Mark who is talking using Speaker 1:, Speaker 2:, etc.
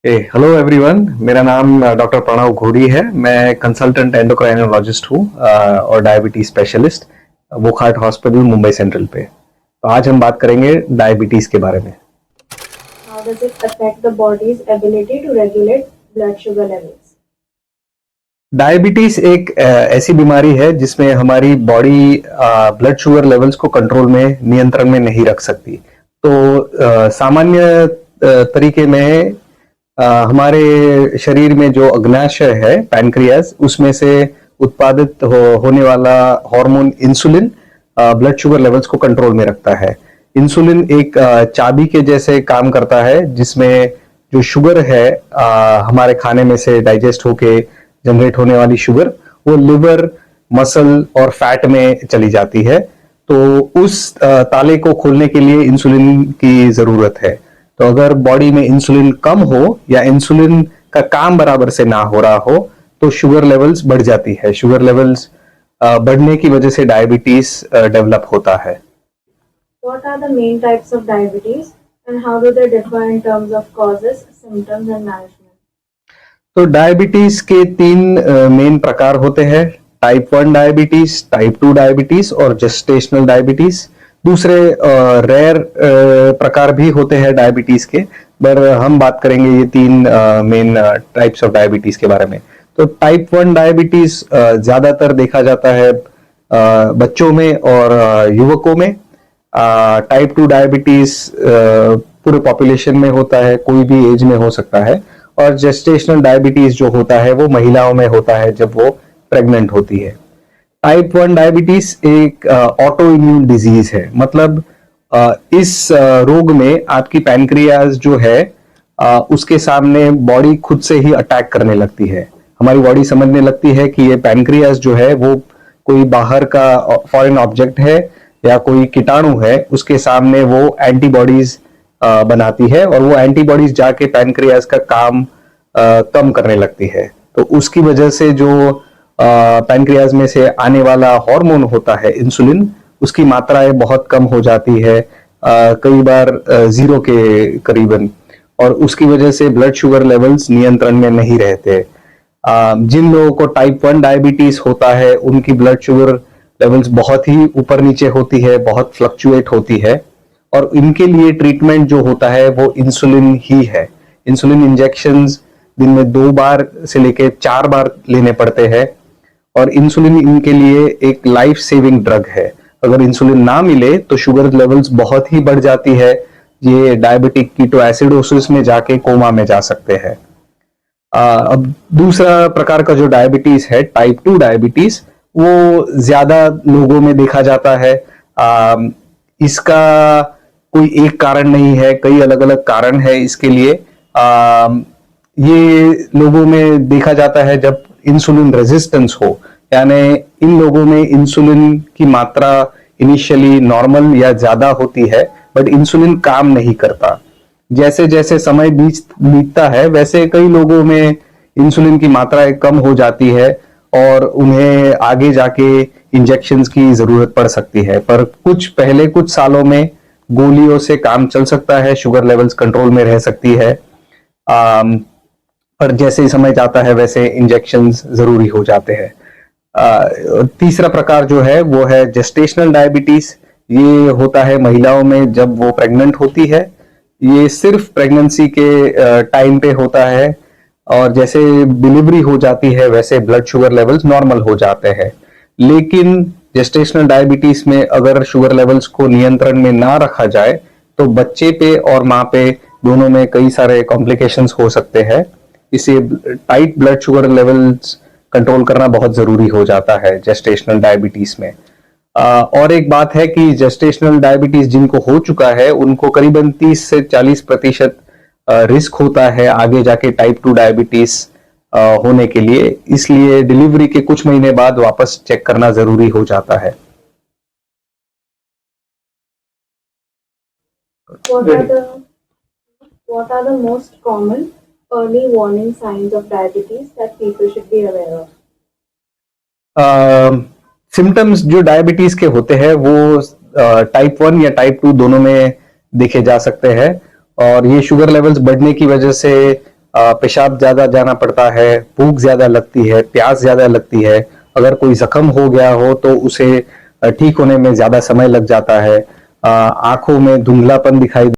Speaker 1: Hello everyone, मेरा नाम doctor Pranav घोड़ी है। मैं कंसल्टेंट एंडोक्राइनोलॉजिस्ट हूँ और diabetes specialist Wockhardt hospital Mumbai central पे। तो आज हम बात करेंगे डायबिटीज के बारे में।
Speaker 2: How does it affect the body's ability to regulate blood sugar levels?
Speaker 1: Diabetes एक ऐसी बीमारी है जिसमें हमारी बॉडी ब्लड शुगर लेवल्स को कंट्रोल में, नियंत्रण में नहीं रख सकती। तो सामान्य तरीके में हमारे शरीर में जो अग्नाशय है पैनक्रियाज, उसमें से उत्पादित होने वाला hormone insulin blood sugar levels को कंट्रोल में रखता है। इंसुलिन एक चाबी के जैसे काम करता है, जिसमें जो शुगर है हमारे खाने में से डाइजेस्ट होके जनरेट होने वाली शुगर वो लिवर, मसल और फैट में चली जाती है। तो उस ताले को खोलने के लिए इंसुलिन की जरूरत है। तो अगर बॉडी में इंसुलिन कम हो या इंसुलिन का काम बराबर से ना हो रहा हो तो शुगर लेवल्स बढ़ जाती है। शुगर लेवल्स बढ़ने की वजह से डायबिटीज डेवलप होता है।
Speaker 2: What are the main types of diabetes and how do they differ in terms of causes, symptoms and management?
Speaker 1: तो डायबिटीज के तीन मेन प्रकार होते हैं: टाइप 1 डायबिटीज, टाइप 2 डायबिटीज और जेस्टेशनल डायबिटीज। दूसरे रेयर प्रकार भी होते हैं डायबिटीज के, पर हम बात करेंगे ये तीन मेन टाइप्स ऑफ डायबिटीज के बारे में। तो टाइप 1 डायबिटीज ज्यादातर देखा जाता है बच्चों में और युवकों में। टाइप 2 डायबिटीज पूरे पॉपुलेशन में होता है, कोई भी एज में हो सकता है। और जेस्टेशनल डायबिटीज जो होता है वो महिलाओं में होता है जब वो प्रेग्नेंट होती है। टाइप 1 डायबिटीज एक ऑटो इम्यून डिजीज है, मतलब इस रोग में आपकी पैनक्रियाज जो है उसके सामने बॉडी खुद से ही अटैक करने लगती है। हमारी बॉडी समझने लगती है कि ये पैनक्रियाज जो है वो कोई बाहर का फॉरेन ऑब्जेक्ट है या कोई कीटाणु है, उसके सामने वो एंटीबॉडीज बनाती है और वो एंटीबॉडीज जाके पैनक्रियाज का काम कम करने लगती है। तो उसकी वजह से जो पैनक्रियाज में से आने वाला हार्मोन होता है इंसुलिन, उसकी मात्राएं बहुत कम हो जाती है, कई बार जीरो के करीबन, और उसकी वजह से ब्लड शुगर लेवल्स नियंत्रण में नहीं रहते। जिन लोगों को टाइप 1 डायबिटीज होता है उनकी ब्लड शुगर लेवल्स बहुत ही ऊपर नीचे होती है, बहुत फ्लक्चुएट होती है, और इनके लिए ट्रीटमेंट जो होता है वो इंसुलिन ही है। इंसुलिन इंजेक्शंस दिन में 2 बार से लेकर 4 बार लेने पड़ते हैं, और इंसुलिन इनके लिए एक लाइफ सेविंग ड्रग है। अगर इंसुलिन ना मिले तो शुगर लेवल्स बहुत ही बढ़ जाती है, ये डायबिटिक कीटोएसिडोसिस में जाके कोमा में जा सकते हैं। अब दूसरा प्रकार का जो डायबिटीज है टाइप 2 डायबिटीज, वो ज्यादा लोगों में देखा जाता है। इसका कोई एक कारण नहीं है, कई अलग अलग कारण है इसके लिए। ये लोगों में देखा जाता है जब इंसुलिन रेजिस्टेंस हो, यानी इन लोगों में इंसुलिन की मात्रा इनिशियली नॉर्मल या ज्यादा होती है, बट इंसुलिन काम नहीं करता। जैसे जैसे समय बीतता है वैसे कई लोगों में इंसुलिन की मात्रा कम हो जाती है और उन्हें आगे जाके इंजेक्शंस की जरूरत पड़ सकती है। पर कुछ सालों में गोलियों से काम चल सकता है, शुगर लेवल्स कंट्रोल में रह सकती है। पर जैसे ही समय जाता है वैसे इंजेक्शंस जरूरी हो जाते हैं। तीसरा प्रकार जो है वो है जेस्टेशनल डायबिटीज। ये होता है महिलाओं में जब वो प्रेग्नेंट होती है। ये सिर्फ प्रेगनेंसी के टाइम पे होता है, और जैसे डिलीवरी हो जाती है वैसे ब्लड शुगर लेवल्स नॉर्मल हो जाते हैं। लेकिन जेस्टेशनल डायबिटीज में अगर शुगर लेवल्स को नियंत्रण में ना रखा जाए तो बच्चे पे और माँ पे दोनों में कई सारे कॉम्प्लिकेशंस हो सकते हैं। इसे tight blood sugar levels control करना बहुत जरूरी हो जाता है जेस्टेशनल डायबिटीज में। और एक बात है कि जेस्टेशनल डायबिटीज जिनको हो चुका है उनको करीबन 30 से 40% रिस्क होता है आगे जाके टाइप 2 डायबिटीज होने के लिए। इसलिए डिलीवरी के कुछ महीने बाद वापस चेक करना जरूरी हो जाता है।
Speaker 2: What are the most common early warning signs of diabetes that people should be aware of?
Speaker 1: Symptoms जो डायबिटीज के होते हैं वो टाइप 1 या टाइप 2 दोनों में देखे जा सकते हैं, और ये शुगर लेवल्स बढ़ने की वजह से पेशाब ज्यादा जाना पड़ता है, भूख ज्यादा लगती है, प्यास ज्यादा लगती है, अगर कोई जख्म हो गया हो तो उसे ठीक होने में ज्यादा समय लग जाता है, आंखों में धुंधलापन दिखाई